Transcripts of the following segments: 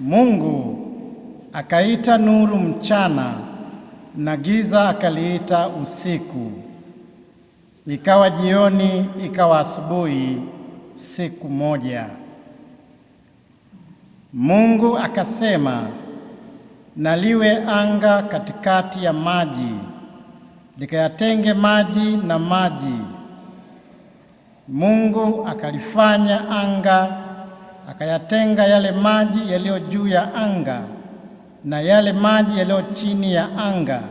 Mungu akaita nuru mchana, na giza akaliita usiku. Ikawa jioni, ikawa asubuhi, siku moja. Mungu akasema, na liwe anga katikati ya maji, likayatenge maji na maji. Mungu akalifanya anga, akayatenga yale maji yaliyo juu ya anga na yale maji yaliyo chini ya anga.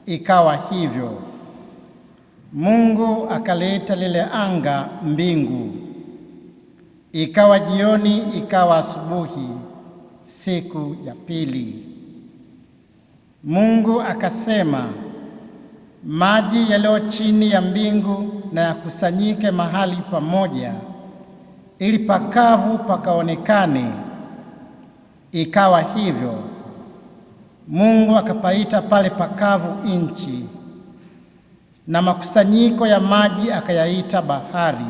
Ikawa hivyo. Mungu akaliita lile anga mbingu. Ikawa jioni, ikawa asubuhi, siku ya pili. Mungu akasema, maji yaliyo chini ya mbingu na yakusanyike mahali pamoja, ili pakavu pakaonekane. Ikawa hivyo. Mungu akapaita pale pakavu nchi, na makusanyiko ya maji akayaita bahari.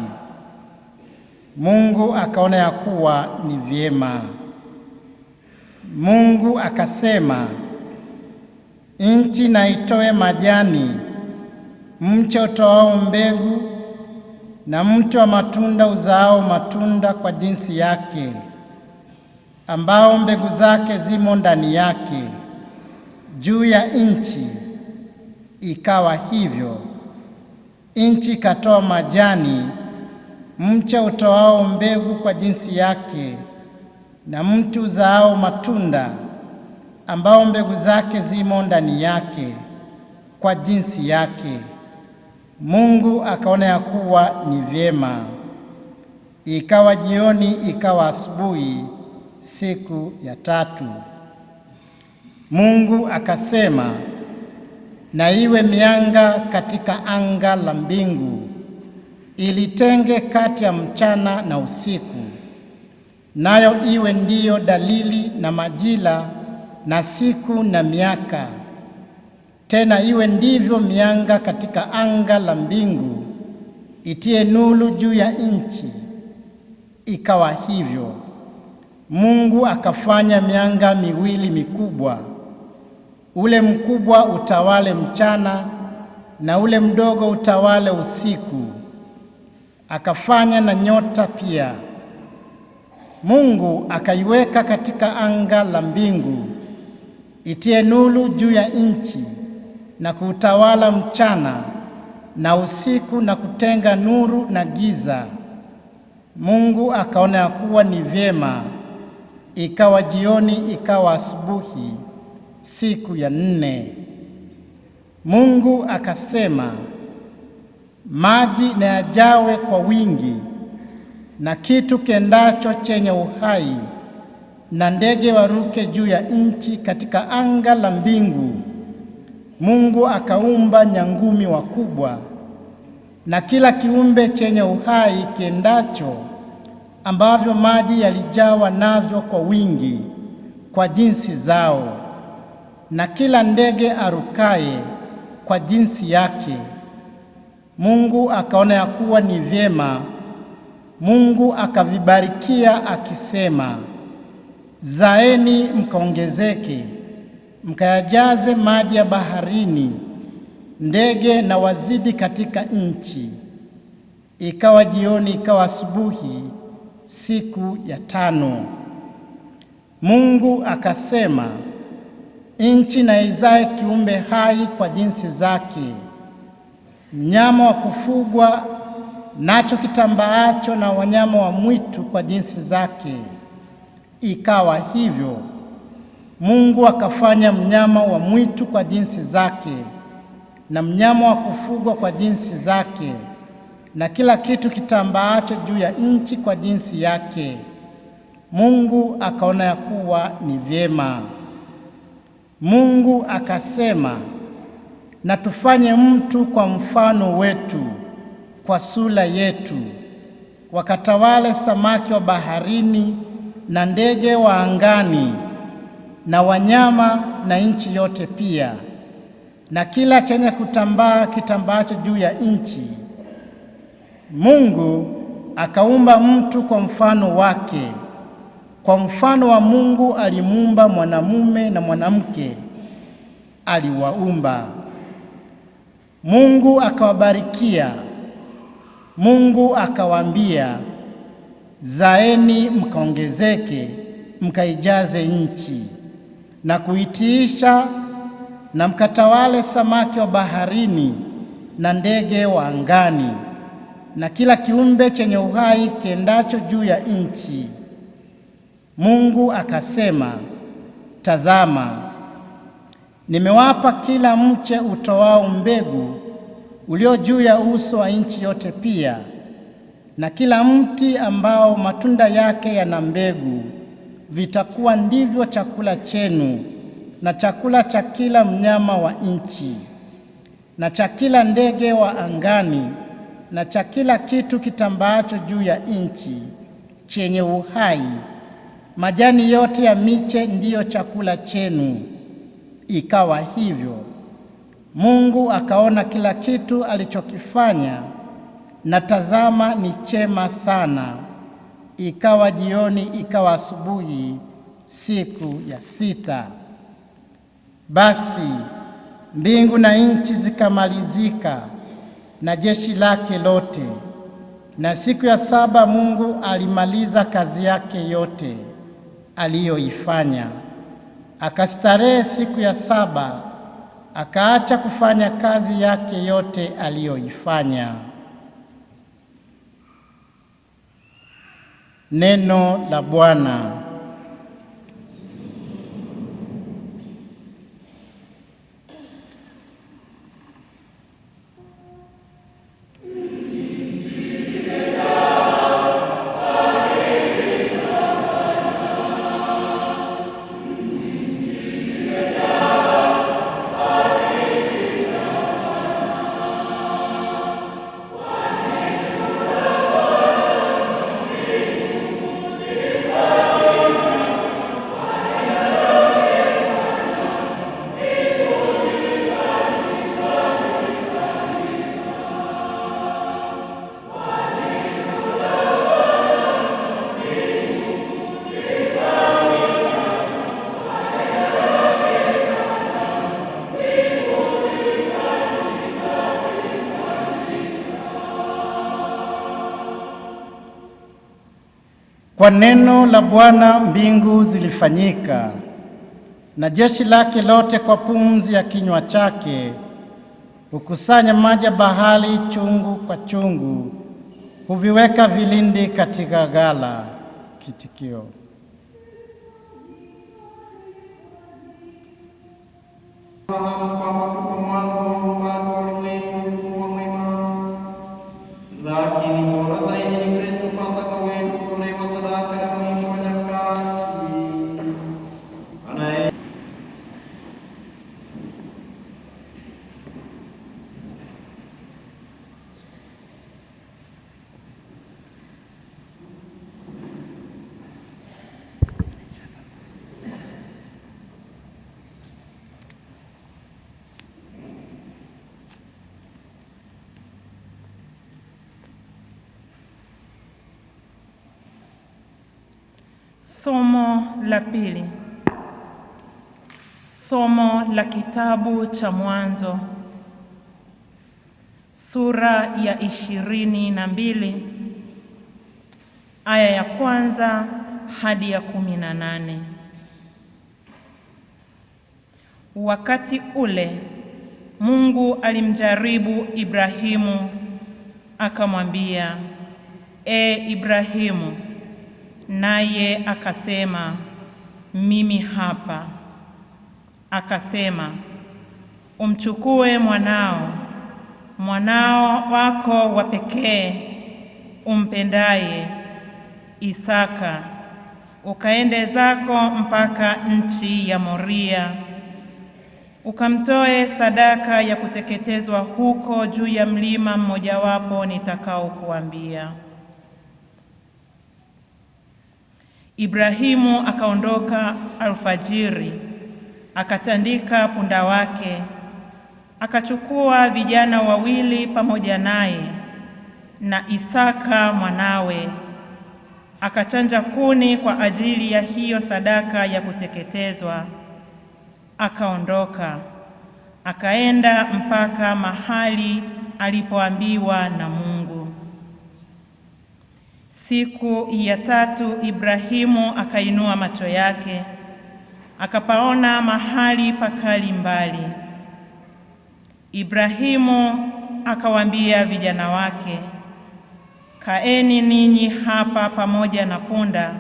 Mungu akaona ya kuwa ni vyema. Mungu akasema, nchi na itoe majani, mche utoao mbegu, na mti wa matunda uzaao matunda kwa jinsi yake, ambao mbegu zake zimo ndani yake, juu ya nchi. Ikawa hivyo. Nchi ikatoa majani, mche utoao mbegu kwa jinsi yake, na mti uzaao matunda, ambao mbegu zake zimo ndani yake, kwa jinsi yake. Mungu akaona ya kuwa ni vyema. Ikawa jioni, ikawa asubuhi, siku ya tatu. Mungu akasema, na iwe mianga katika anga la mbingu, ilitenge kati ya mchana na usiku, nayo iwe ndiyo dalili na majira na siku na miaka. Tena iwe ndivyo mianga katika anga la mbingu, itie nuru juu ya nchi. Ikawa hivyo. Mungu akafanya mianga miwili mikubwa, ule mkubwa utawale mchana na ule mdogo utawale usiku. Akafanya na nyota pia. Mungu akaiweka katika anga la mbingu, itie nuru juu ya nchi, na kuutawala mchana na usiku, na kutenga nuru na giza. Mungu akaona ya kuwa ni vyema. Ikawa jioni, ikawa asubuhi, siku ya nne. Mungu akasema, maji na yajawe kwa wingi, na kitu kiendacho chenye uhai, na ndege waruke juu ya nchi katika anga la mbingu. Mungu akaumba nyangumi wakubwa, na kila kiumbe chenye uhai kiendacho, ambavyo maji yalijawa navyo kwa wingi kwa jinsi zao, na kila ndege arukaye kwa jinsi yake. Mungu akaona ya kuwa ni vyema. Mungu akavibarikia akisema, zaeni mkaongezeke, mkayajaze maji ya baharini, ndege na wazidi katika nchi. Ikawa jioni, ikawa asubuhi, siku ya tano. Mungu akasema, nchi na izae kiumbe hai kwa jinsi zake, mnyama wa kufugwa nacho kitambaacho, na wanyama wa mwitu kwa jinsi zake. Ikawa hivyo. Mungu akafanya mnyama wa mwitu kwa jinsi zake, na mnyama wa kufugwa kwa jinsi zake, na kila kitu kitambaacho juu ya nchi kwa jinsi yake. Mungu akaona ya kuwa ni vyema. Mungu akasema, na tufanye mtu kwa mfano wetu, kwa sura yetu, wakatawale samaki wa baharini, na ndege wa angani, na wanyama, na nchi yote pia, na kila chenye kutambaa kitambaacho juu ya nchi. Mungu akaumba mtu kwa mfano wake, kwa mfano wa Mungu alimuumba mwanamume na mwanamke aliwaumba. Mungu akawabarikia. Mungu akawaambia, zaeni mkaongezeke, mkaijaze nchi na kuitiisha, na mkatawale samaki wa baharini na ndege wa angani na kila kiumbe chenye uhai kiendacho juu ya nchi. Mungu akasema, tazama, nimewapa kila mche utoao mbegu ulio juu ya uso wa nchi yote, pia na kila mti ambao matunda yake yana mbegu. Vitakuwa ndivyo chakula chenu, na chakula cha kila mnyama wa nchi, na cha kila ndege wa angani, na cha kila kitu kitambaacho juu ya nchi chenye uhai. Majani yote ya miche ndiyo chakula chenu. Ikawa hivyo. Mungu akaona kila kitu alichokifanya, na tazama, ni chema sana. Ikawa jioni, ikawa asubuhi, siku ya 6. Basi mbingu na nchi zikamalizika na jeshi lake lote, na siku ya 7 Mungu alimaliza kazi yake yote aliyoifanya. Akastarehe siku ya 7, akaacha kufanya kazi yake yote aliyoifanya. Neno la Bwana. Kwa neno la Bwana mbingu zilifanyika, na jeshi lake lote kwa pumzi ya kinywa chake. Hukusanya maji ya bahari chungu kwa chungu, huviweka vilindi katika ghala. Kitikio: Somo la pili. Somo la kitabu cha Mwanzo, sura ya 22 aya ya 1 hadi ya 18. Wakati ule Mungu alimjaribu Ibrahimu akamwambia, Ibrahimu, naye akasema, mimi hapa. Akasema, umchukue mwanao wako wa pekee umpendaye, Isaka, ukaende zako mpaka nchi ya Moria, ukamtoe sadaka ya kuteketezwa huko juu ya mlima mmojawapo nitakaokuambia. Ibrahimu akaondoka alfajiri, akatandika punda wake, akachukua vijana 2 pamoja naye na Isaka mwanawe, akachanja kuni kwa ajili ya hiyo sadaka ya kuteketezwa, akaondoka, akaenda mpaka mahali alipoambiwa na Mungu. Siku ya 3 Ibrahimu akainua macho yake, akapaona mahali pakali mbali. Ibrahimu akawaambia vijana wake, kaeni ninyi hapa pamoja na punda,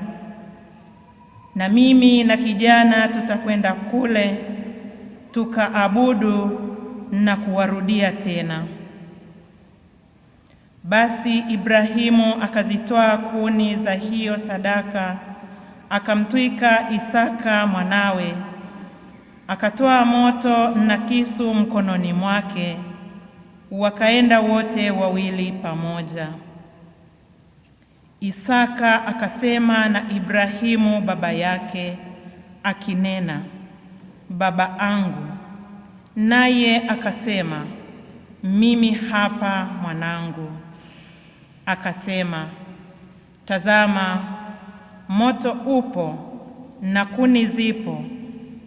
na mimi na kijana tutakwenda kule tukaabudu na kuwarudia tena. Basi Ibrahimu akazitoa kuni za hiyo sadaka, akamtwika Isaka mwanawe, akatoa moto na kisu mkononi mwake, wakaenda wote wawili pamoja. Isaka akasema na Ibrahimu baba yake akinena, baba angu. Naye akasema, mimi hapa mwanangu. Akasema, tazama, moto upo na kuni zipo,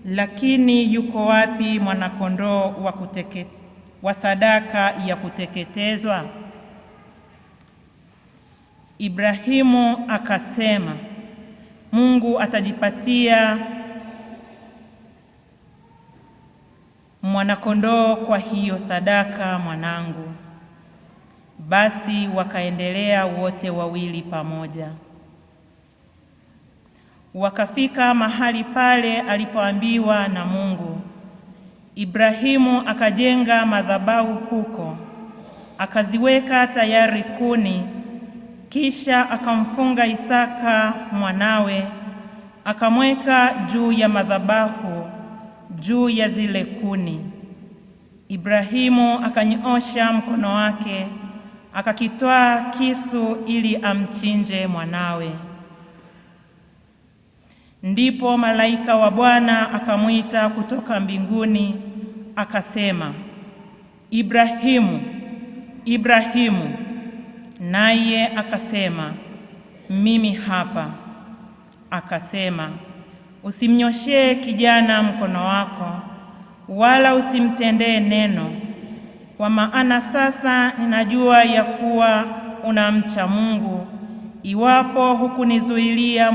lakini yuko wapi mwanakondoo wa sadaka ya kuteketezwa? Ibrahimu akasema, Mungu atajipatia mwanakondoo kwa hiyo sadaka, mwanangu. Basi wakaendelea wote wawili pamoja. Wakafika mahali pale alipoambiwa na Mungu. Ibrahimu akajenga madhabahu huko, akaziweka tayari kuni, kisha akamfunga Isaka mwanawe, akamweka juu ya madhabahu, juu ya zile kuni. Ibrahimu akanyoosha mkono wake, akakitwaa kisu ili amchinje mwanawe. Ndipo malaika wa Bwana akamwita kutoka mbinguni, akasema, Ibrahimu, Ibrahimu. Naye akasema, mimi hapa. Akasema, usimnyoshee kijana mkono wako, wala usimtendee neno, kwa maana sasa ninajua ya kuwa unamcha Mungu, iwapo hukunizuilia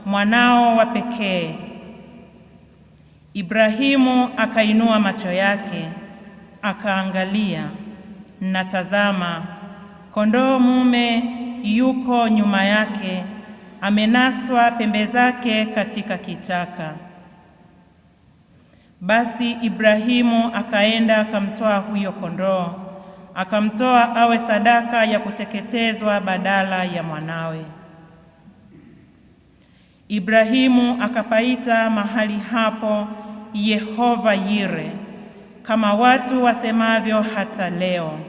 mwanao wa pekee. Ibrahimu akainua macho yake, akaangalia, na tazama, kondoo mume yuko nyuma yake, amenaswa pembe zake katika kichaka. Basi Ibrahimu akaenda akamtoa huyo kondoo, akamtoa awe sadaka ya kuteketezwa badala ya mwanawe. Ibrahimu akapaita mahali hapo Yehova Yire, kama watu wasemavyo hata leo,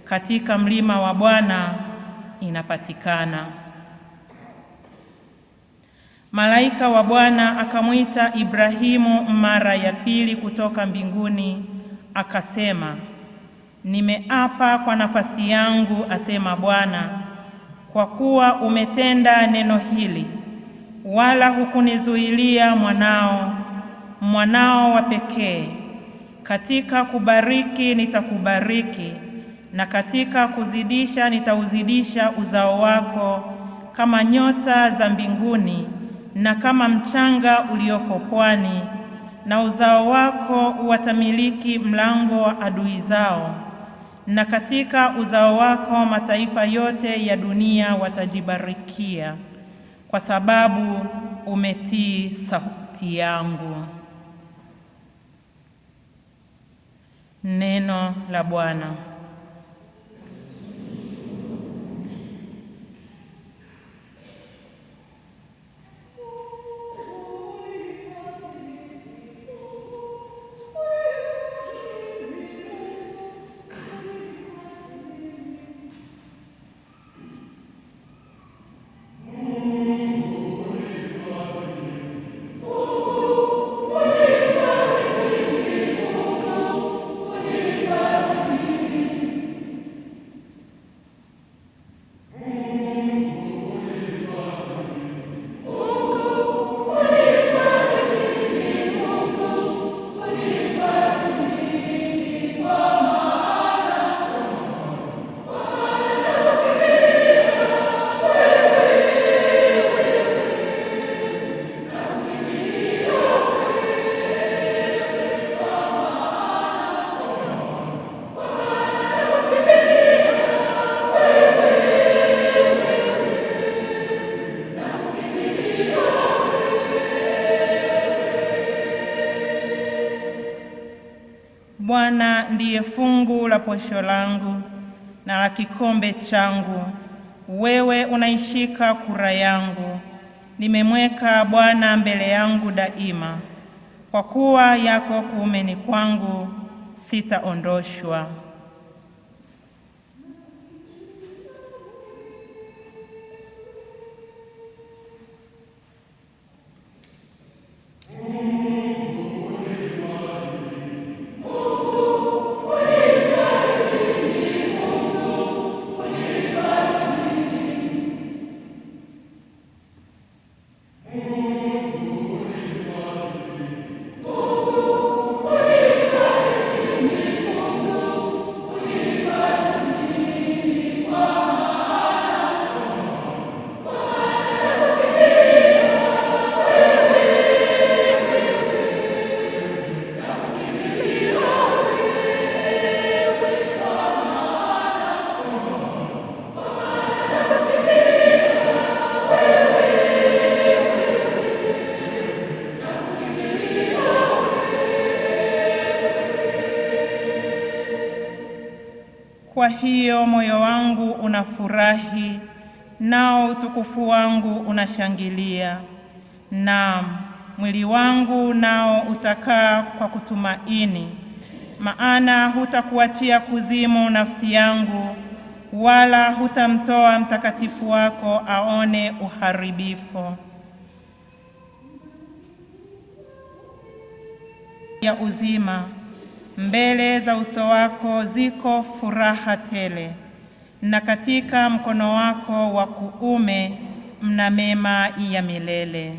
katika mlima wa Bwana inapatikana. Malaika wa Bwana akamwita Ibrahimu mara ya pili kutoka mbinguni, akasema, nimeapa kwa nafasi yangu, asema Bwana, kwa kuwa umetenda neno hili, wala hukunizuilia mwanao wa pekee. Katika kubariki nitakubariki, na katika kuzidisha nitauzidisha uzao wako kama nyota za mbinguni na kama mchanga ulioko pwani, na uzao wako watamiliki mlango wa adui zao, na katika uzao wako mataifa yote ya dunia watajibarikia, kwa sababu umetii sauti yangu. Neno la Bwana. Bwana ndiye fungu la posho langu na la kikombe changu. Wewe unaishika kura yangu. Nimemweka Bwana mbele yangu daima. Kwa kuwa yako kuumeni kwangu, sitaondoshwa. Kwa hiyo moyo wangu unafurahi, nao utukufu wangu unashangilia. Naam, mwili wangu nao utakaa kwa kutumaini, maana hutakuachia kuzimu nafsi yangu, wala hutamtoa mtakatifu wako aone uharibifu. Ya uzima, mbele za uso wako ziko furaha tele, na katika mkono wako wa kuume mna mema ya milele.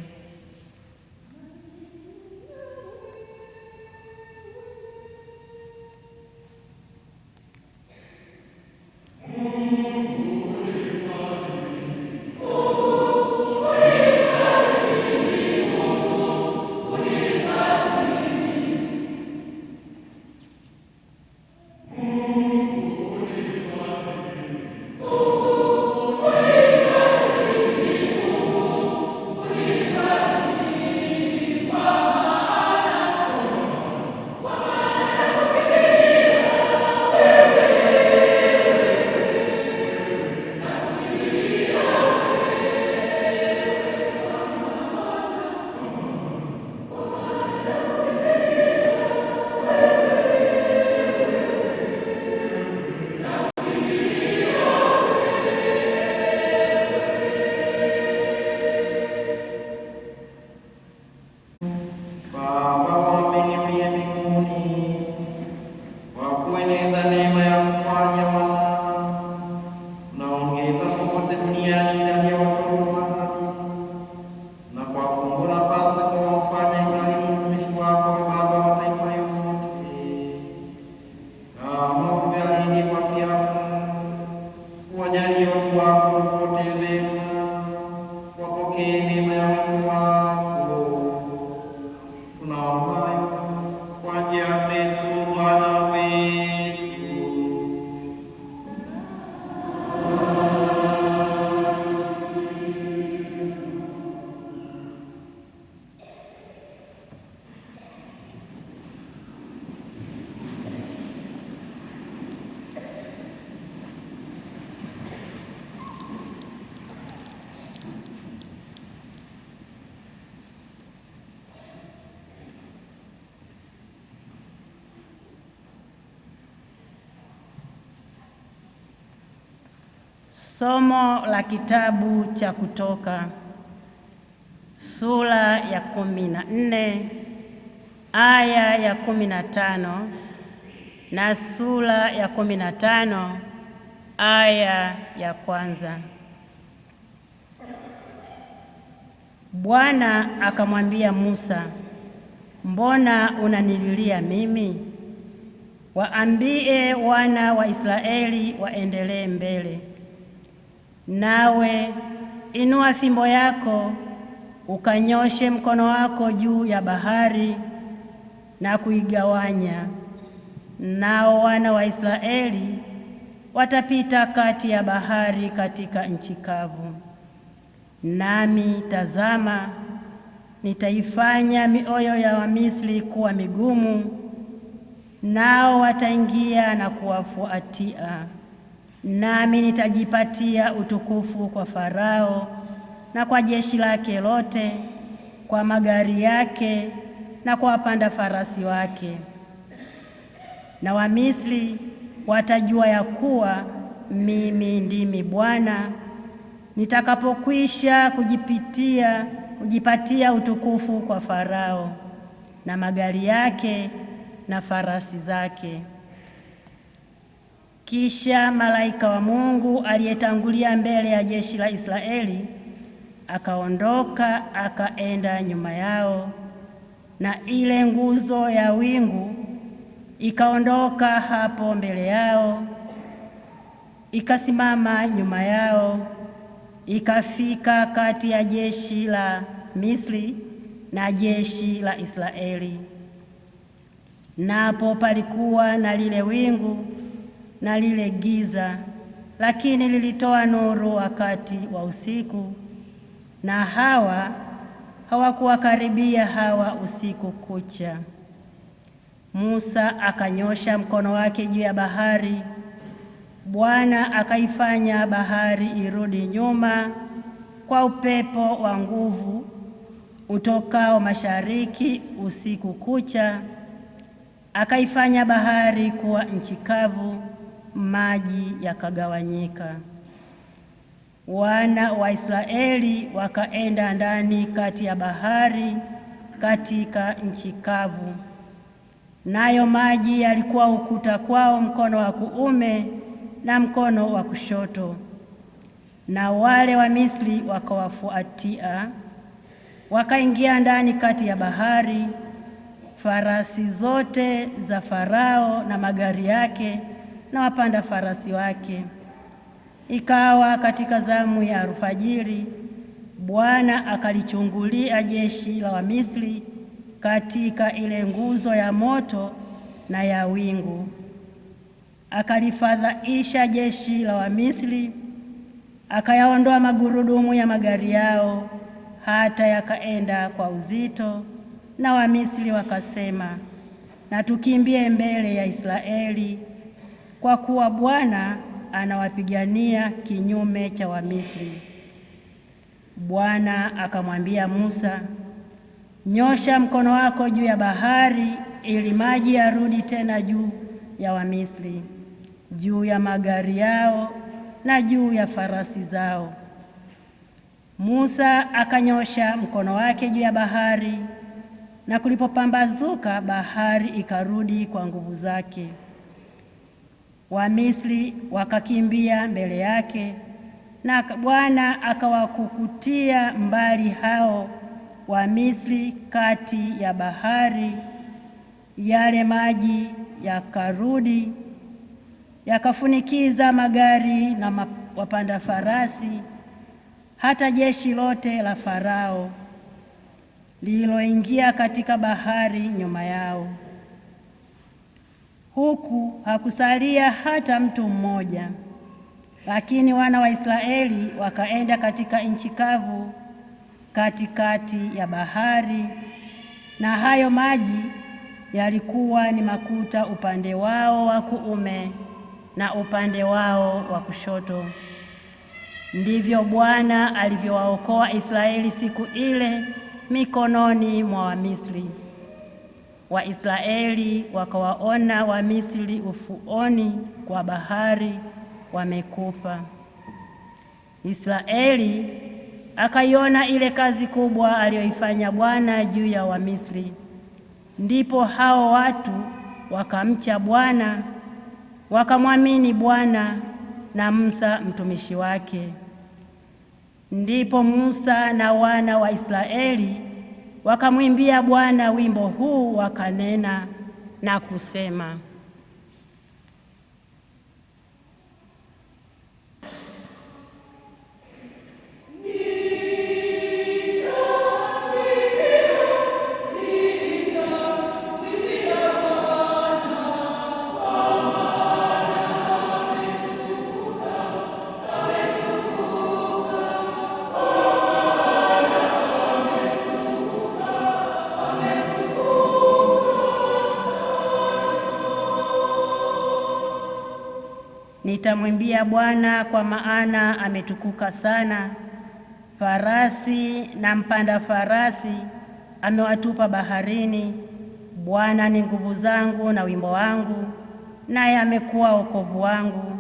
Somo la kitabu cha Kutoka sura ya 14 aya ya 15 na sura ya 15 aya ya kwanza. Bwana akamwambia Musa, mbona unanililia mimi? Waambie wana wa Israeli waendelee mbele. Nawe inua fimbo yako ukanyoshe mkono wako juu ya bahari na kuigawanya, nao wana wa Israeli watapita kati ya bahari katika nchi kavu. Nami tazama, nitaifanya mioyo ya Wamisri kuwa migumu, nao wataingia na kuwafuatia, nami nitajipatia utukufu kwa Farao na kwa jeshi lake lote, kwa magari yake na kwa wapanda farasi wake. Na Wamisri watajua ya kuwa mimi ndimi Bwana nitakapokwisha kujipatia utukufu kwa Farao na magari yake na farasi zake. Kisha malaika wa Mungu aliyetangulia mbele ya jeshi la Israeli akaondoka akaenda nyuma yao, na ile nguzo ya wingu ikaondoka hapo mbele yao, ikasimama nyuma yao, ikafika kati ya jeshi la Misri na jeshi la Israeli. Napo palikuwa na lile wingu na lile giza, lakini lilitoa nuru wakati wa usiku, na hawakuwakaribia hawa usiku kucha. Musa akanyosha mkono wake juu ya bahari, Bwana akaifanya bahari irudi nyuma kwa upepo wa nguvu utokao mashariki usiku kucha, akaifanya bahari kuwa nchi kavu, maji yakagawanyika. Wana wa Israeli wakaenda ndani kati ya bahari katika nchi kavu, nayo maji yalikuwa ukuta kwao mkono wa kuume na mkono wa kushoto. Na wale wa Misri wakawafuatia, wakaingia ndani kati ya bahari, farasi zote za Farao na magari yake na wapanda farasi wake. Ikawa katika zamu ya alfajiri, Bwana akalichungulia jeshi la Wamisri katika ile nguzo ya moto na ya wingu, akalifadhaisha jeshi la Wamisri, akayaondoa magurudumu ya magari yao hata yakaenda kwa uzito. Na Wamisri wakasema, na tukimbie mbele ya Israeli, kwa kuwa Bwana anawapigania kinyume cha Wamisri. Bwana akamwambia Musa, nyosha mkono wako juu ya bahari ili maji yarudi tena juu ya Wamisri, juu ya magari yao na juu ya farasi zao. Musa akanyosha mkono wake juu ya bahari, na kulipopambazuka bahari ikarudi kwa nguvu zake. Wamisri wakakimbia mbele yake, na Bwana akawakukutia mbali hao Wamisri kati ya bahari. Yale maji yakarudi yakafunikiza magari na wapanda farasi, hata jeshi lote la Farao lililoingia katika bahari nyuma yao. Huku hakusalia hata mtu mmoja. Lakini wana wa Israeli wakaenda katika nchi kavu katikati ya bahari, na hayo maji yalikuwa ni makuta upande wao wa kuume na upande wao wa kushoto. Ndivyo Bwana alivyowaokoa Israeli siku ile mikononi mwa Wamisri. Waisraeli wakawaona Wamisri ufuoni kwa bahari wamekufa. Israeli akaiona ile kazi kubwa aliyoifanya Bwana juu ya Wamisri. Ndipo hao watu wakamcha Bwana, wakamwamini Bwana na Musa mtumishi wake. Ndipo Musa na wana wa Israeli wakamwimbia Bwana wimbo huu, wakanena na kusema: Nitamwimbia Bwana kwa maana ametukuka sana. Farasi na mpanda farasi amewatupa baharini. Bwana ni nguvu zangu na wimbo wangu, naye amekuwa wokovu wangu.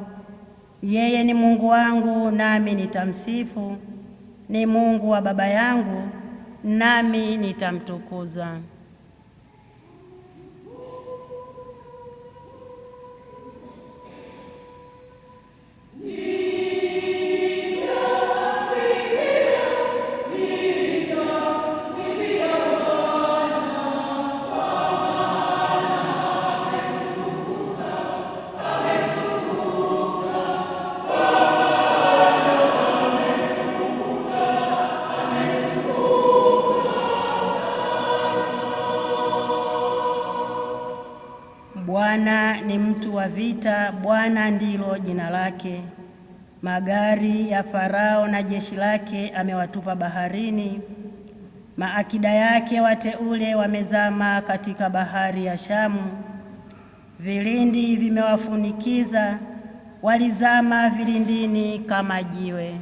Yeye ni Mungu wangu, nami nitamsifu, ni Mungu wa baba yangu, nami nitamtukuza. Bwana ni mtu wa vita, Bwana ndilo jina lake. Magari ya Farao na jeshi lake amewatupa baharini. Maakida yake wateule wamezama katika bahari ya Shamu. Vilindi vimewafunikiza, walizama vilindini kama jiwe.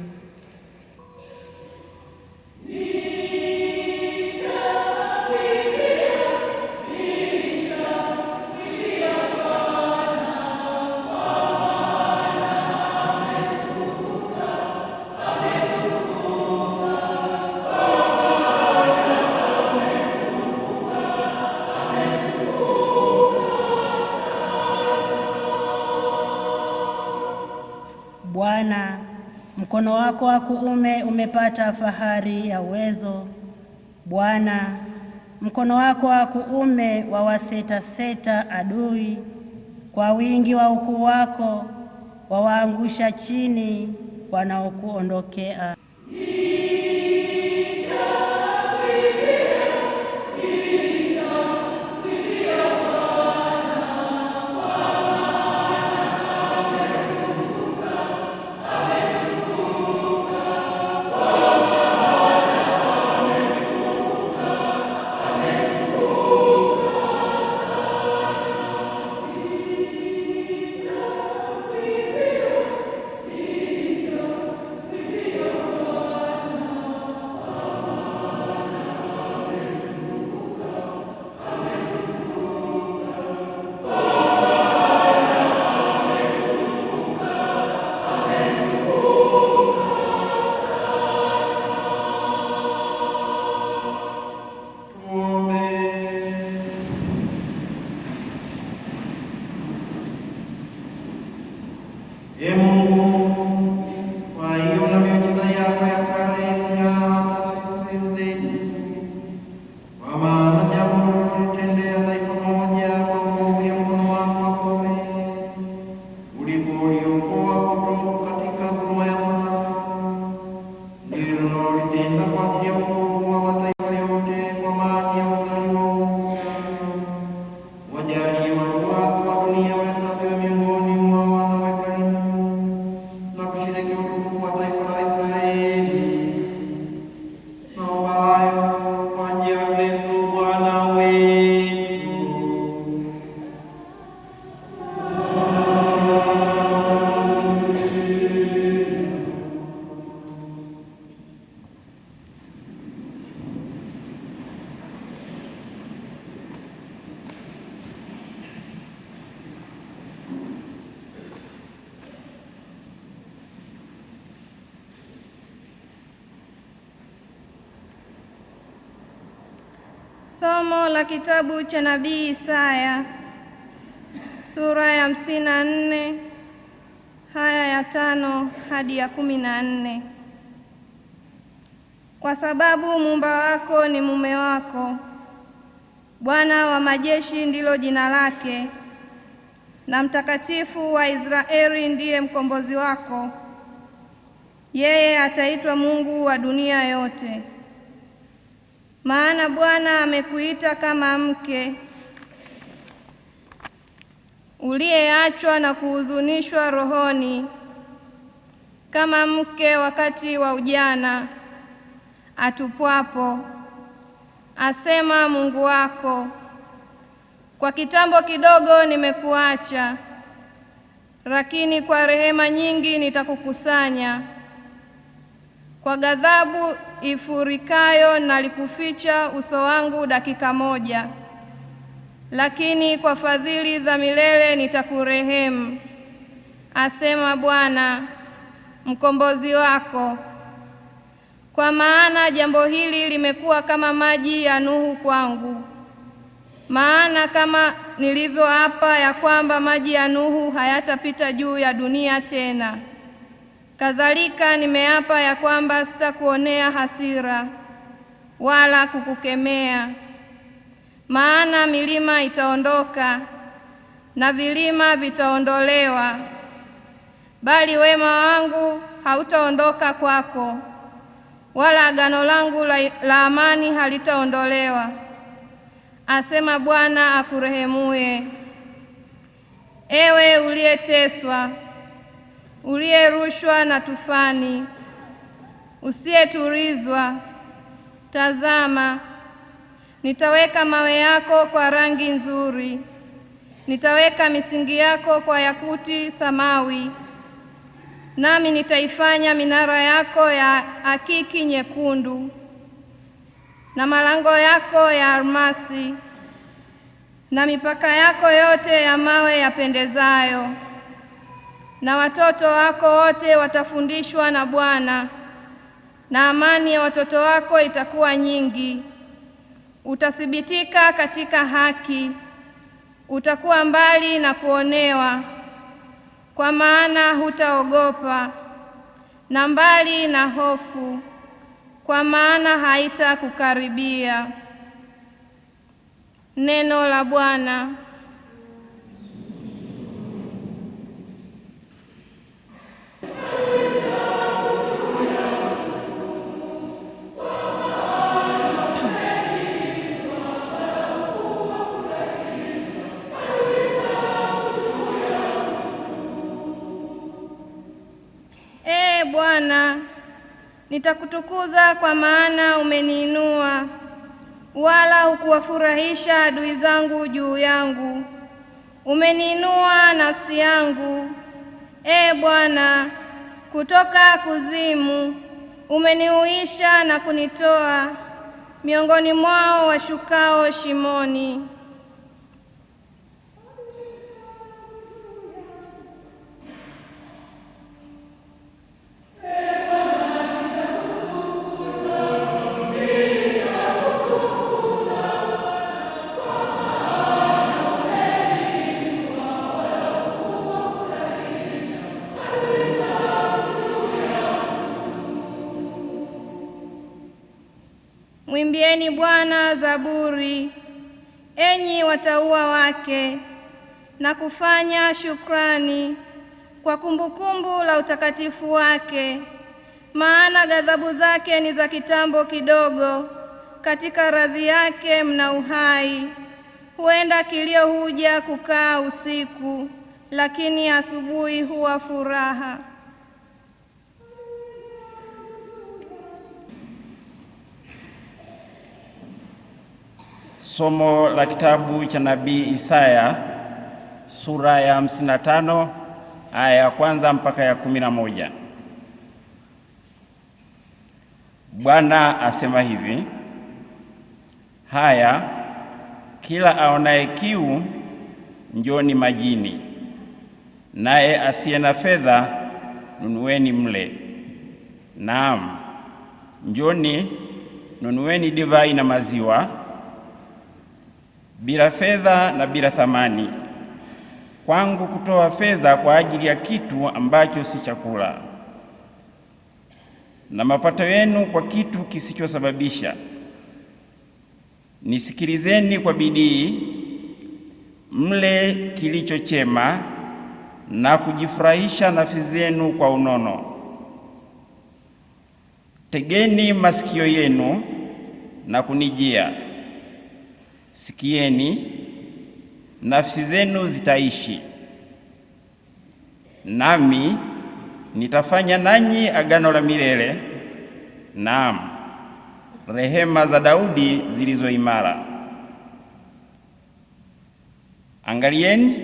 Bwana, mkono wako wa kuume umepata fahari ya uwezo. Bwana, mkono wako wa kuume wawasetaseta adui. Kwa wingi wa ukuu wako wawaangusha chini wanaokuondokea. Ee Mungu, kwa hiyo na miujiza yako ya kale kung'aa siku hizi, kwa maana jambo ulilotendea taifa moja kwa nguvu ya mkono wako wa kuume, uliokoa kutoka katika dhuluma ya Farao, ndilo unalolitenda kwa ajili ya wokovu wa mataifa yote kwa maji ya uzaliwa upya. Wajalie watu wako wa dunia wahesabiwe miongoni mwa wana wa Ibrahimu na kushiriki utukufu wa taifa la Israeli. Naomba hayo kwa njia ya Kristo Bwana wetu. Somo la kitabu cha Nabii Isaya sura ya 54 haya ya 5 hadi ya 14. Kwa sababu muumba wako ni mume wako, Bwana wa majeshi ndilo jina lake, na Mtakatifu wa Israeli ndiye mkombozi wako. Yeye ataitwa Mungu wa dunia yote. Maana Bwana amekuita kama mke uliyeachwa na kuhuzunishwa rohoni, kama mke wakati wa ujana atupwapo, asema Mungu wako. Kwa kitambo kidogo nimekuacha, lakini kwa rehema nyingi nitakukusanya. Kwa ghadhabu ifurikayo nalikuficha uso wangu dakika moja, lakini kwa fadhili za milele nitakurehemu, asema Bwana mkombozi wako. Kwa maana jambo hili limekuwa kama maji ya Nuhu kwangu. Maana kama nilivyoapa ya kwamba maji ya Nuhu hayatapita juu ya dunia tena, kadhalika nimeapa ya kwamba sitakuonea hasira wala kukukemea. Maana milima itaondoka na vilima vitaondolewa, bali wema wangu hautaondoka kwako, wala agano langu la amani halitaondolewa, asema Bwana akurehemuye. Ewe uliyeteswa, uliyerushwa na tufani, usiyeturizwa, tazama, nitaweka mawe yako kwa rangi nzuri, nitaweka misingi yako kwa yakuti samawi, nami nitaifanya minara yako ya akiki nyekundu, na malango yako ya almasi, na mipaka yako yote ya mawe yapendezayo. Na watoto wako wote watafundishwa na Bwana, na amani ya watoto wako itakuwa nyingi. Utathibitika katika haki, utakuwa mbali na kuonewa, kwa maana hutaogopa, na mbali na hofu, kwa maana haitakukaribia. Neno la Bwana. Bwana, nitakutukuza kwa maana umeniinua, wala hukuwafurahisha adui zangu juu yangu. Umeniinua nafsi yangu, Bwana, kutoka kuzimu. Umenihuisha na kunitoa miongoni mwao washukao shimoni. Mwimbieni Bwana zaburi, enyi watauwa wake, na kufanya shukrani kwa kumbukumbu la utakatifu wake. Maana ghadhabu zake ni za kitambo kidogo, katika radhi yake mna uhai. Huenda kilio huja kukaa usiku, lakini asubuhi huwa furaha. Somo la kitabu cha nabii Isaya sura ya 55 aya ya kwanza mpaka ya 11. Bwana asema hivi: haya, kila aonaye kiu njoni majini, naye asiye na fedha nunueni mle. Naam, njoni nunueni divai na maziwa, bila fedha na bila thamani, kwangu kutoa fedha kwa ajili ya kitu ambacho si chakula, na mapato yenu kwa kitu kisichosababisha. Nisikilizeni kwa bidii, mle kilicho chema, na kujifurahisha nafsi zenu kwa unono. Tegeni masikio yenu na kunijia, sikieni, nafsi zenu zitaishi. Nami nitafanya nanyi agano la milele, naam, rehema za Daudi zilizo imara. Angalieni,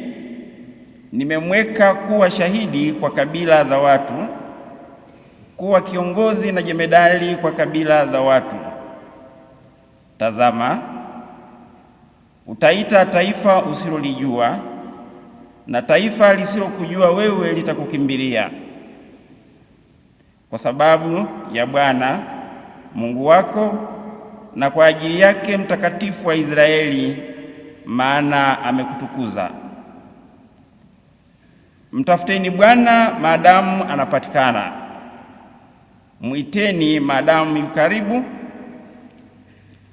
nimemweka kuwa shahidi kwa kabila za watu, kuwa kiongozi na jemedali kwa kabila za watu. Tazama, utaita taifa usilolijua, na taifa lisilokujua wewe litakukimbilia, kwa sababu ya Bwana Mungu wako na kwa ajili yake Mtakatifu wa Israeli, maana amekutukuza. Mtafuteni Bwana maadamu anapatikana, mwiteni maadamu yu karibu.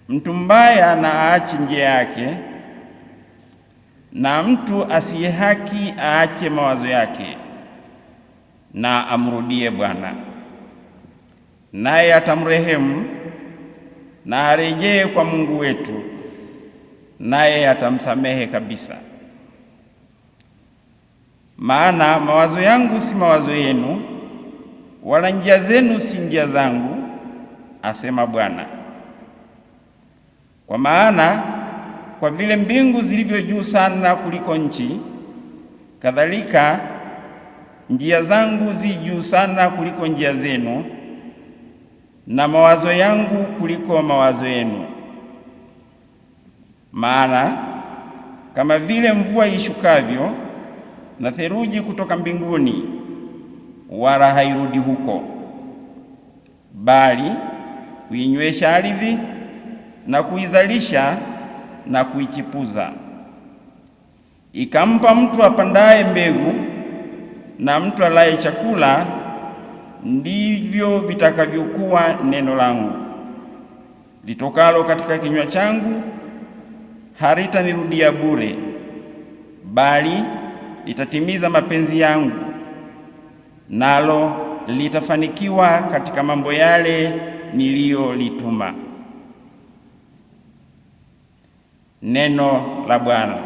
Mtu mbaya na aache njia yake, na mtu asiye haki aache mawazo yake, na amrudie Bwana, naye atamrehemu, na arejee kwa Mungu wetu, naye atamsamehe kabisa. Maana mawazo yangu si mawazo yenu, wala njia zenu si njia zangu, asema Bwana. Kwa maana kwa vile mbingu zilivyo juu sana kuliko nchi, kadhalika njia zangu zi juu sana kuliko njia zenu, na mawazo yangu kuliko mawazo yenu. Maana kama vile mvua ishukavyo na theluji kutoka mbinguni, wala hairudi huko, bali kuinywesha ardhi na kuizalisha na kuichipuza, ikampa mtu apandaye mbegu na mtu alaye chakula, ndivyo vitakavyokuwa neno langu litokalo katika kinywa changu; halitanirudia bure, bali litatimiza mapenzi yangu, nalo litafanikiwa katika mambo yale niliyolituma. Neno la Bwana.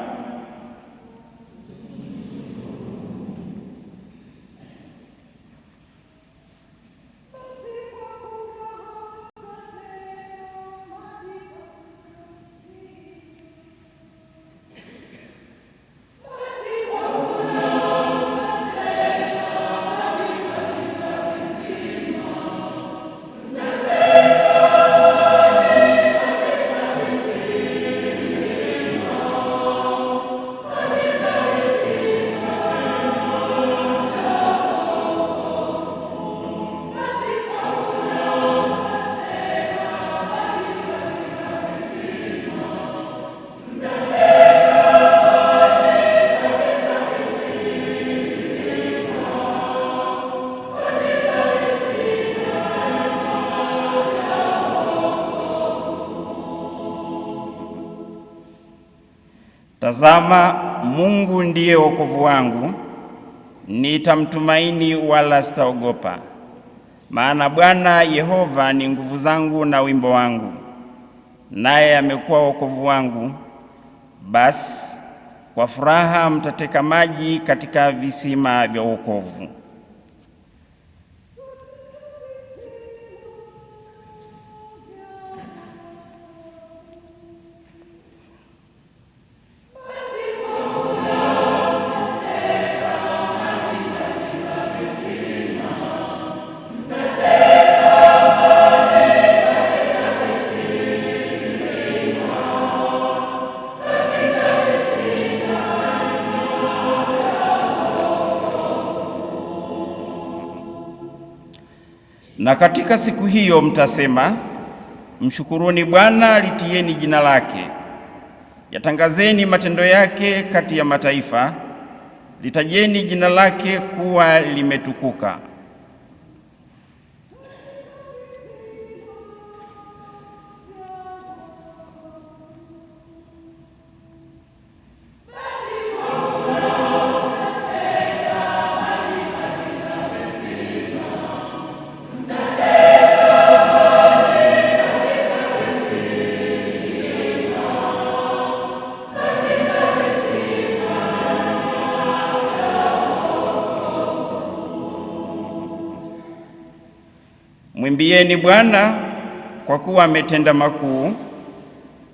Tazama, Mungu ndiye wokovu wangu, nitamtumaini wala sitaogopa. Maana Bwana Yehova ni nguvu zangu na wimbo wangu, naye amekuwa wokovu wangu. Basi kwa furaha mtateka maji katika visima vya wokovu. Na katika siku hiyo mtasema, mshukuruni Bwana, litieni jina lake, yatangazeni matendo yake kati ya mataifa, litajeni jina lake kuwa limetukuka. Mwimbieni Bwana, kwa kuwa ametenda makuu,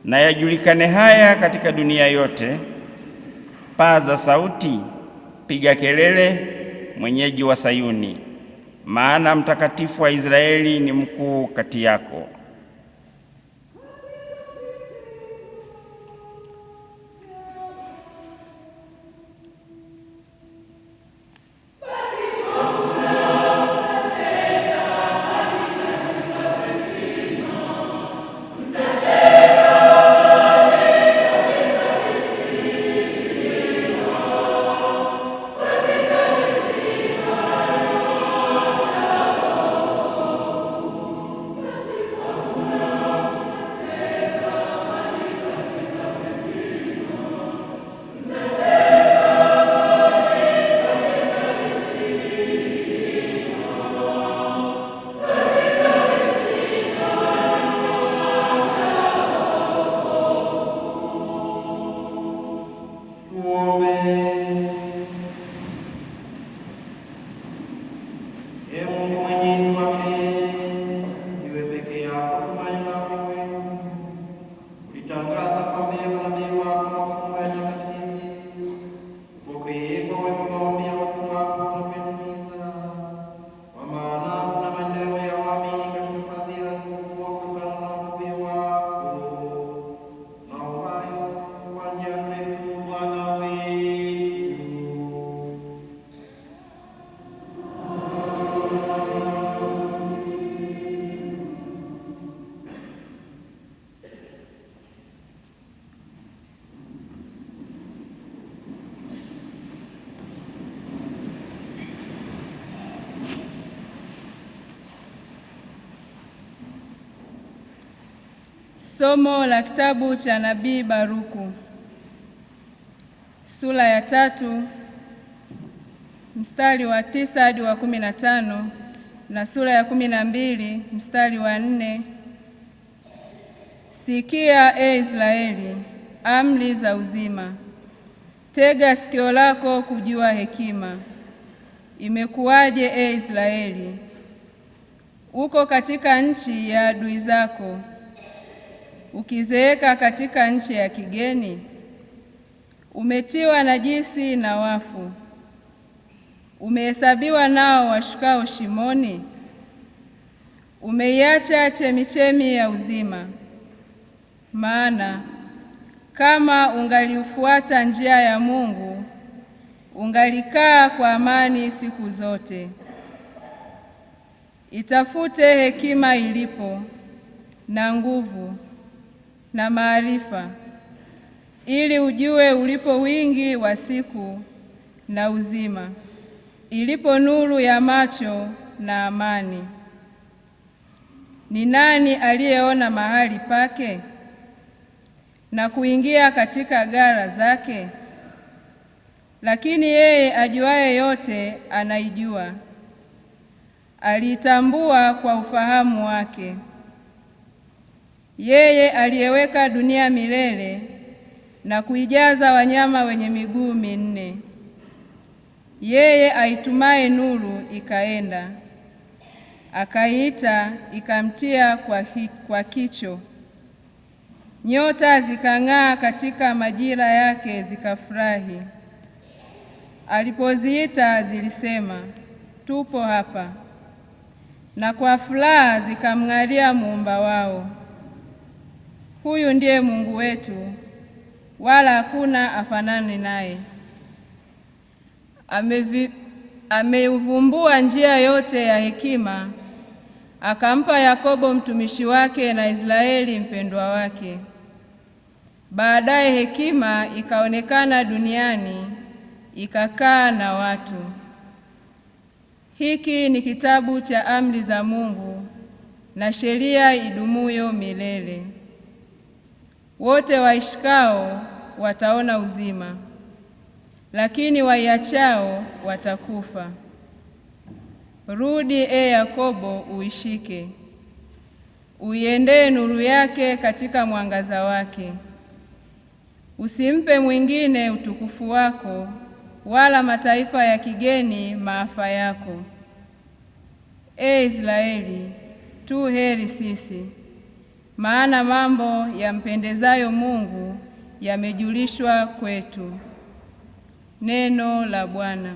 na yajulikane haya katika dunia yote. Paza sauti, piga kelele, mwenyeji wa Sayuni, maana mtakatifu wa Israeli ni mkuu kati yako. Somo la kitabu cha Nabii Baruku, sura ya 3 mstari wa 9 hadi wa 15 na sura ya 12 mstari wa 4. Sikia, e Israeli, amri za uzima. Tega sikio lako kujua hekima. Imekuwaje, e Israeli? Uko katika nchi ya adui zako, ukizeeka katika nchi ya kigeni. Umetiwa najisi na wafu, umehesabiwa nao washukao shimoni. Umeiacha chemichemi ya uzima. Maana kama ungaliufuata njia ya Mungu, ungalikaa kwa amani siku zote. Itafute hekima ilipo, na nguvu na maarifa, ili ujue ulipo wingi wa siku na uzima, ilipo nuru ya macho na amani. Ni nani aliyeona mahali pake na kuingia katika gara zake? Lakini yeye ajuaye yote anaijua, aliitambua kwa ufahamu wake. Yeye aliyeweka dunia milele na kuijaza wanyama wenye miguu minne. Yeye aitumaye nuru ikaenda, akaiita ikamtia kwa kicho. Nyota zikang'aa katika majira yake zikafurahi. Alipoziita zilisema, tupo hapa. Na kwa furaha zikamng'alia muumba wao. Huyu ndiye Mungu wetu, wala hakuna afanani naye. Ameuvumbua njia yote ya hekima, akampa Yakobo mtumishi wake na Israeli mpendwa wake. Baadaye hekima ikaonekana duniani, ikakaa na watu. Hiki ni kitabu cha amri za Mungu na sheria idumuyo milele. Wote waishikao wataona uzima, lakini waiachao watakufa. Rudi, e Yakobo, uishike, uiendee nuru yake katika mwangaza wake. Usimpe mwingine utukufu wako, wala mataifa ya kigeni maafa yako. E Israeli, tu heri sisi, maana mambo yampendezayo Mungu yamejulishwa kwetu. Neno la Bwana.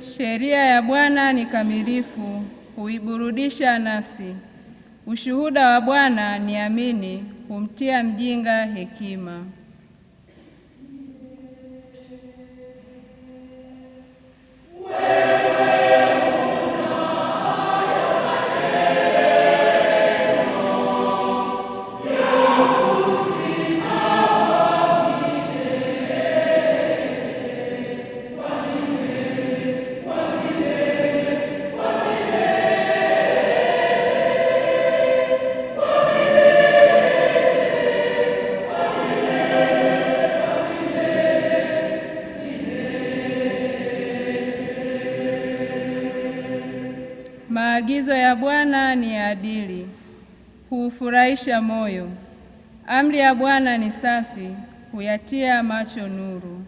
Sheria ya Bwana ni kamilifu, huiburudisha nafsi. Ushuhuda wa Bwana ni amini, humtia mjinga hekima. Maagizo ya Bwana ni adili, huufurahisha moyo. Amri ya Bwana ni safi, huyatia macho nuru.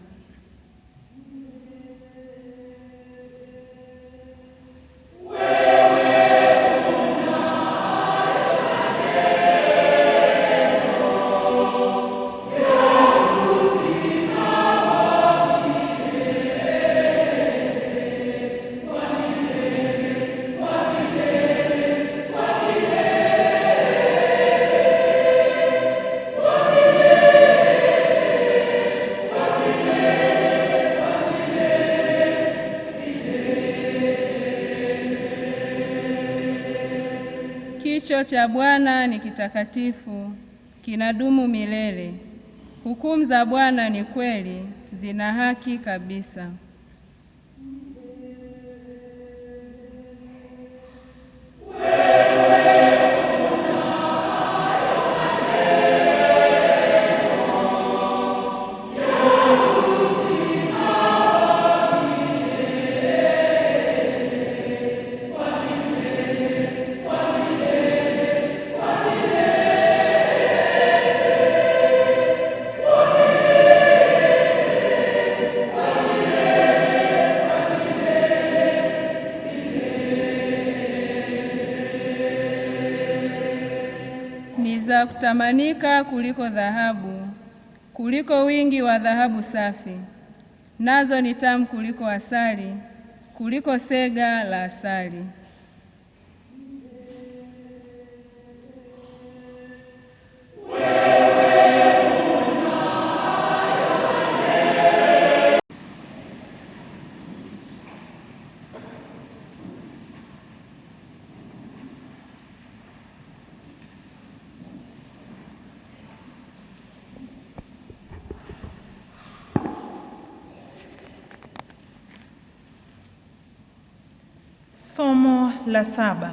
Kicho cha Bwana ni kitakatifu, kinadumu milele. Hukumu za Bwana ni kweli, zina haki kabisa. Ni za kutamanika kuliko dhahabu, kuliko wingi wa dhahabu safi. Nazo ni tamu kuliko asali, kuliko sega la asali. Somo la 7.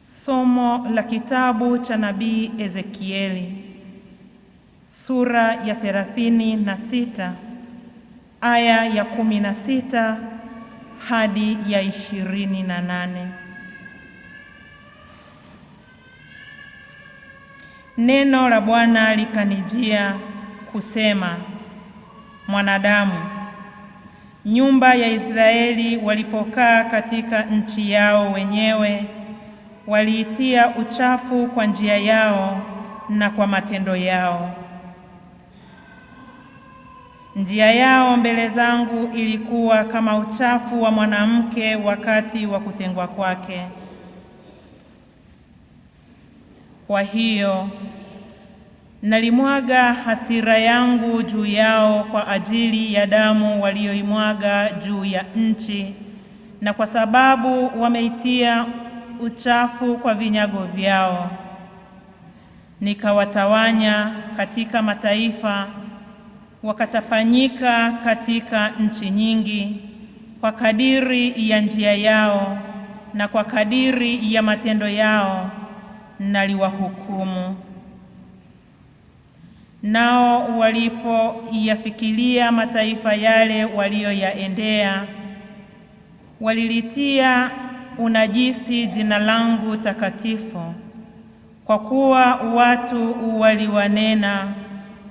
Somo la kitabu cha nabii Ezekieli, sura ya 36 aya ya 16 hadi ya 28. Neno la Bwana likanijia kusema, mwanadamu, nyumba ya Israeli walipokaa katika nchi yao wenyewe, waliitia uchafu kwa njia yao na kwa matendo yao. Njia yao mbele zangu ilikuwa kama uchafu wa mwanamke wakati wa kutengwa kwake. Kwa hiyo nalimwaga hasira yangu juu yao kwa ajili ya damu walioimwaga juu ya nchi, na kwa sababu wameitia uchafu kwa vinyago vyao. Nikawatawanya katika mataifa, wakatapanyika katika nchi nyingi, kwa kadiri ya njia yao na kwa kadiri ya matendo yao naliwahukumu. Nao walipoyafikiria mataifa yale walioyaendea, walilitia unajisi jina langu takatifu, kwa kuwa watu waliwanena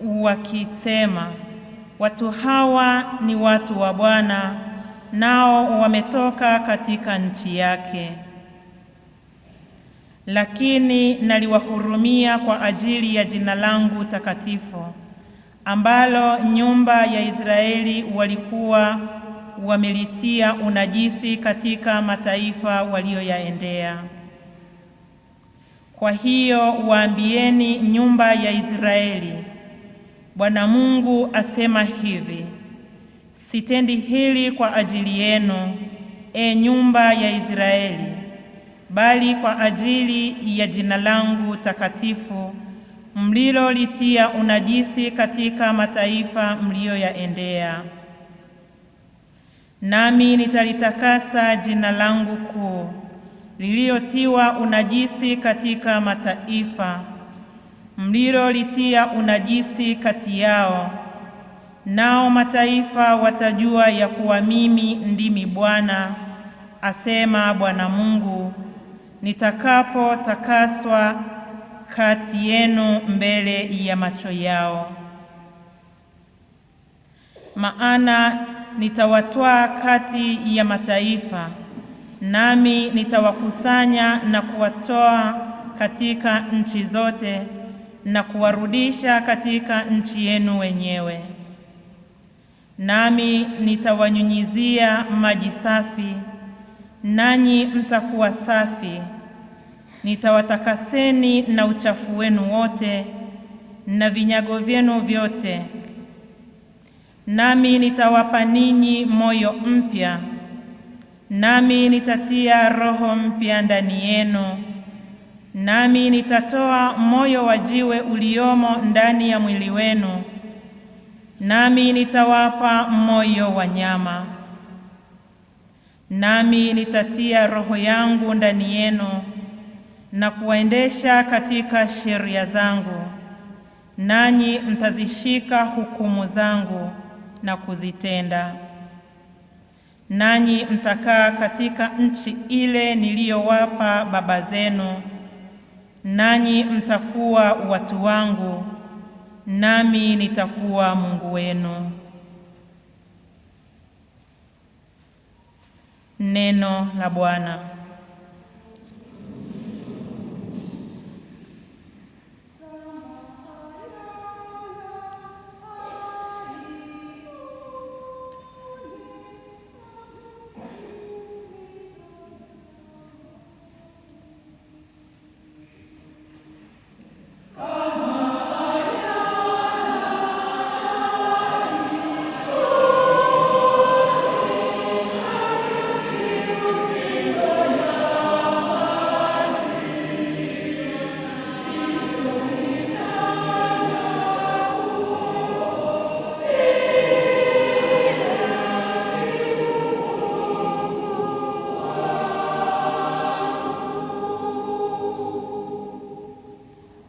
wakisema, watu hawa ni watu wa Bwana, nao wametoka katika nchi yake. Lakini naliwahurumia kwa ajili ya jina langu takatifu, ambalo nyumba ya Israeli walikuwa wamelitia unajisi katika mataifa walioyaendea. Kwa hiyo waambieni nyumba ya Israeli, Bwana Mungu asema hivi: sitendi hili kwa ajili yenu, nyumba ya Israeli, bali kwa ajili ya jina langu takatifu mlilolitia unajisi katika mataifa mlioyaendea. Nami nitalitakasa jina langu kuu lililotiwa unajisi katika mataifa mlilolitia unajisi kati yao, nao mataifa watajua ya kuwa mimi ndimi Bwana, asema Bwana Mungu, nitakapotakaswa kati yenu mbele ya macho yao. Maana nitawatwaa kati ya mataifa, nami nitawakusanya na kuwatoa katika nchi zote na kuwarudisha katika nchi yenu wenyewe. Nami nitawanyunyizia maji safi, nanyi mtakuwa safi. Nitawatakaseni na uchafu wenu wote na vinyago vyenu vyote. Nami nitawapa ninyi moyo mpya, nami nitatia roho mpya ndani yenu, nami nitatoa moyo wa jiwe uliomo ndani ya mwili wenu, nami nitawapa moyo wa nyama. Nami nitatia roho yangu ndani yenu na kuwaendesha katika sheria zangu, nanyi mtazishika hukumu zangu na kuzitenda. Nanyi mtakaa katika nchi ile niliyowapa baba zenu, nanyi mtakuwa watu wangu, nami nitakuwa Mungu wenu. Neno la Bwana.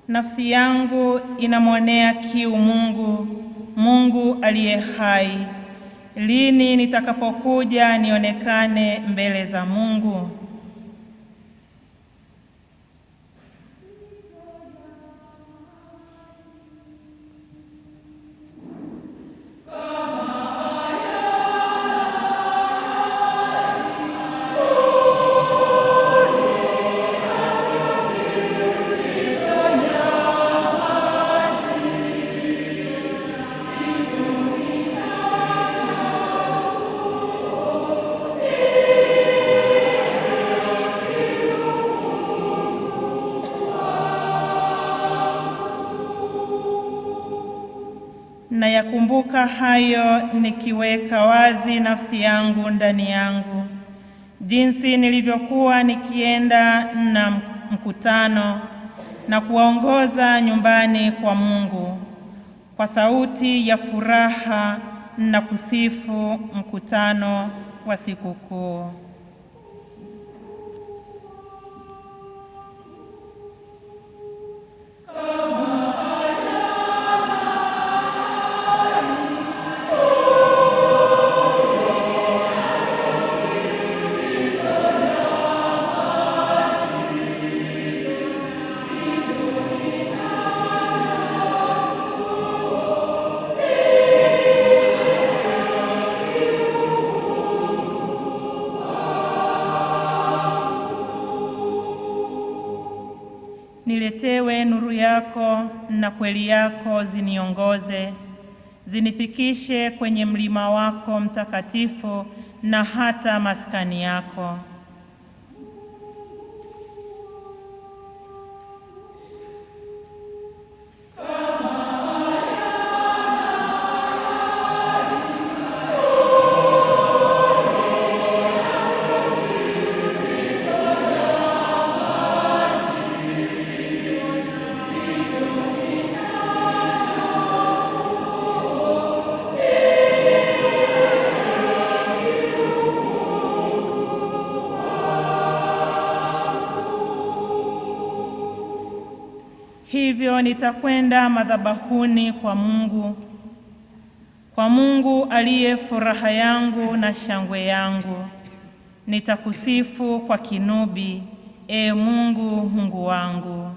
Nafsi yangu inamwonea kiu Mungu, Mungu aliye hai. Lini nitakapokuja nionekane mbele za Mungu? Nayakumbuka hayo nikiweka wazi nafsi yangu ndani yangu, jinsi nilivyokuwa nikienda na mkutano na kuwaongoza nyumbani kwa Mungu kwa sauti ya furaha na kusifu mkutano wa sikukuu. Niletewe nuru yako na kweli yako ziniongoze, zinifikishe kwenye mlima wako mtakatifu na hata maskani yako. Hivyo nitakwenda madhabahuni kwa Mungu aliye furaha yangu na shangwe yangu. Nitakusifu kwa kinubi, Ee Mungu, Mungu wangu.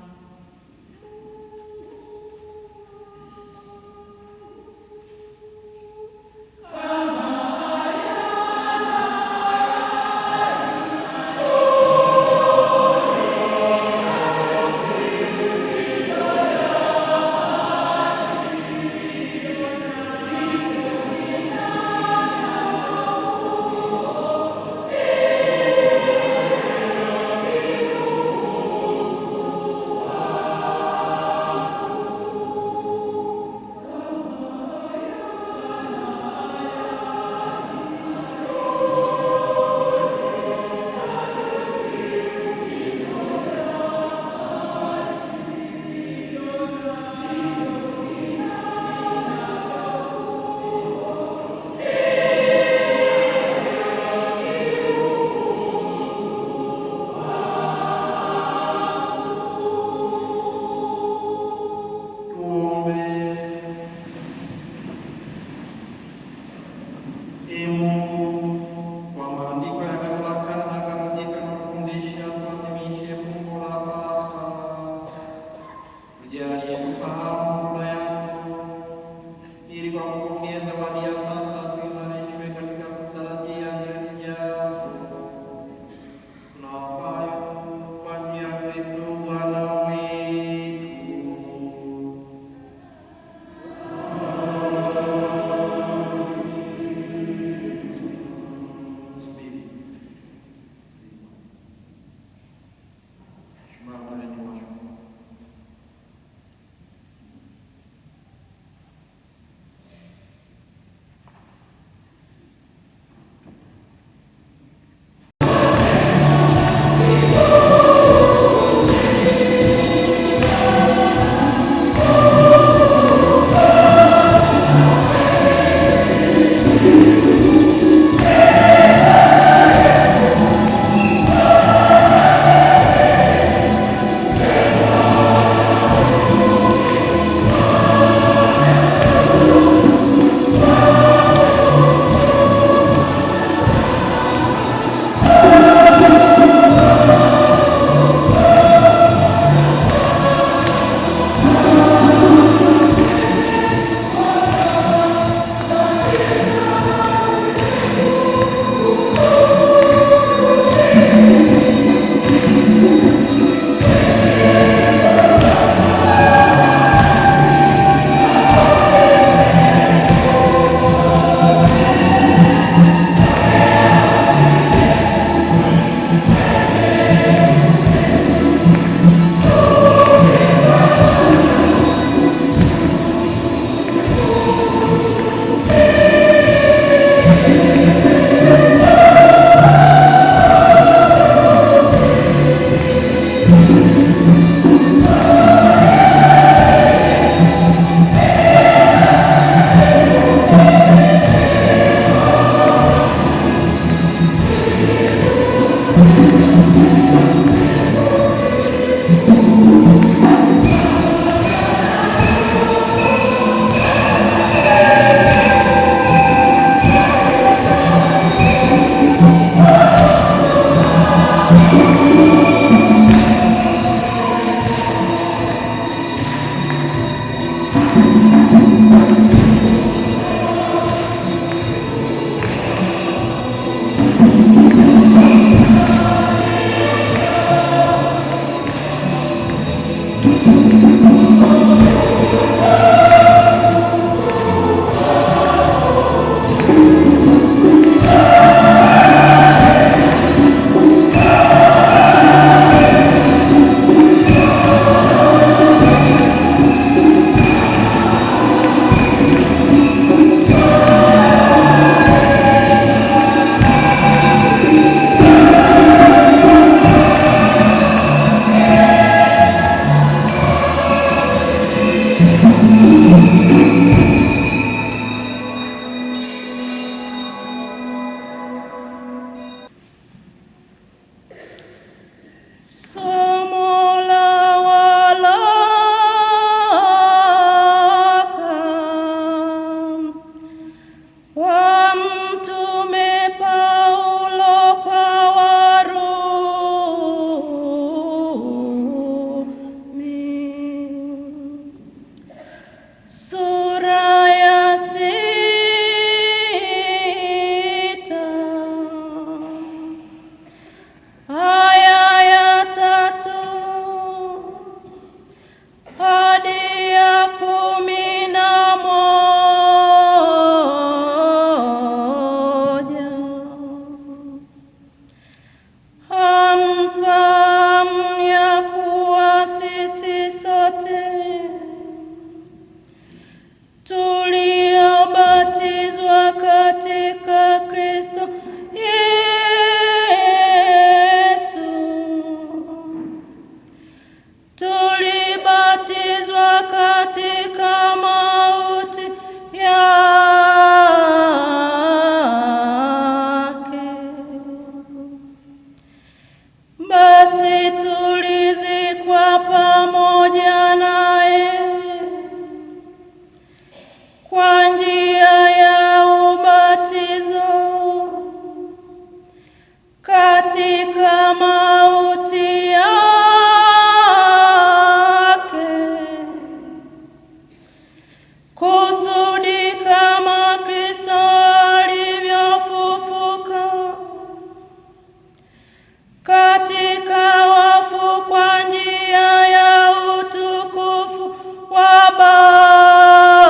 katika wafu kwa njia ya utukufu wa Baba.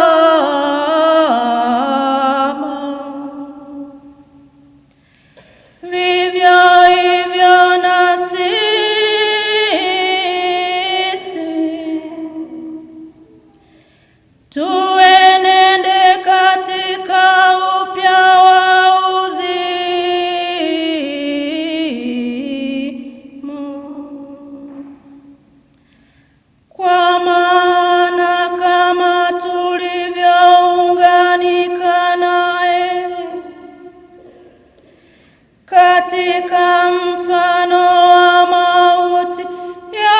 Vivyo hivyo na sisi tuenende katika upya wa uzima, kwa maana kama tulivyounganika naye katika mfano wa mauti yake,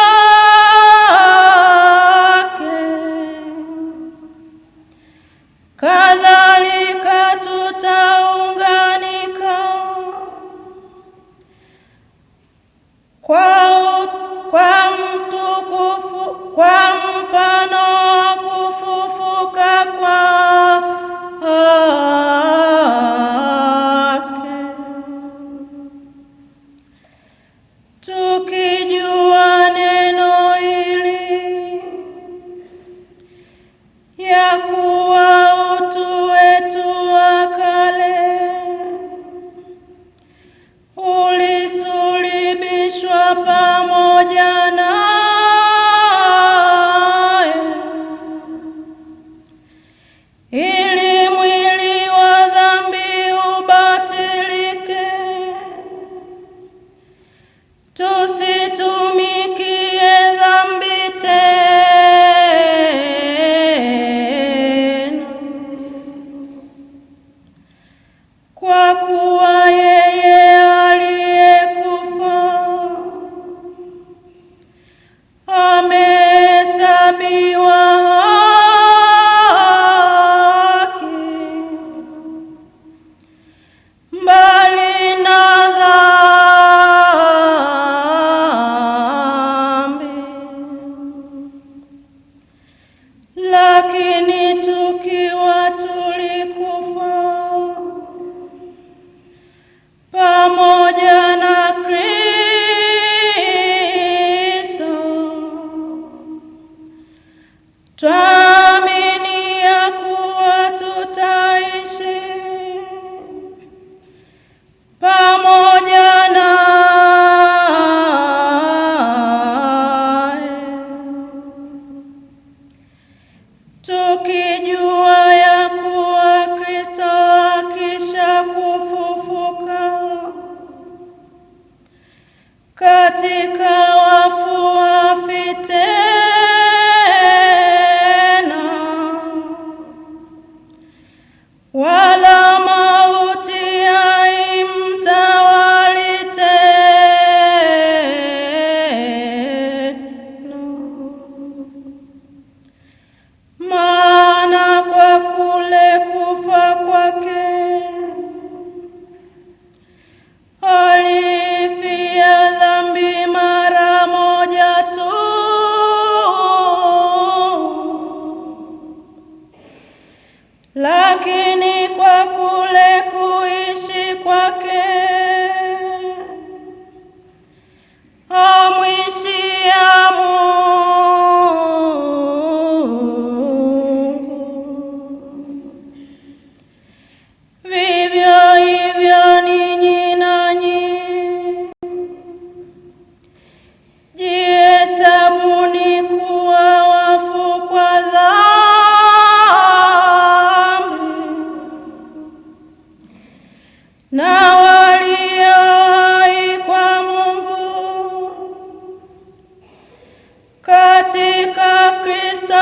kadhalika tutaunganika kwa mfano wa kufufuka kwake, tukijua neno hili, ya kuwa utu wetu wa kale ulisulubishwa pamoja naye, ili mwili wa dhambi ubatilike, tusitumikie dhambi tena, kwa kuwa yeye aliyekufa amehesabiwa haki mbali na dhambi. Lakini tukiwa tulikufa pamoja na Kristo, twaamini ya kuwa tutaishi pamoja naye, tukijua ya kuwa Kristo akisha kufufuka katika wafu hafi tena, wala mauti haimtawali tena. Maana kwa kule kufa kwake alifia dhambi mara moja tu, lakini kwa kule kuishi kwake amwishia Mungu. Vivyo hivyo ninyi nanyi jihesabuni kuwa wafu kwa dhambi na walio hai kwa Mungu katika Kristo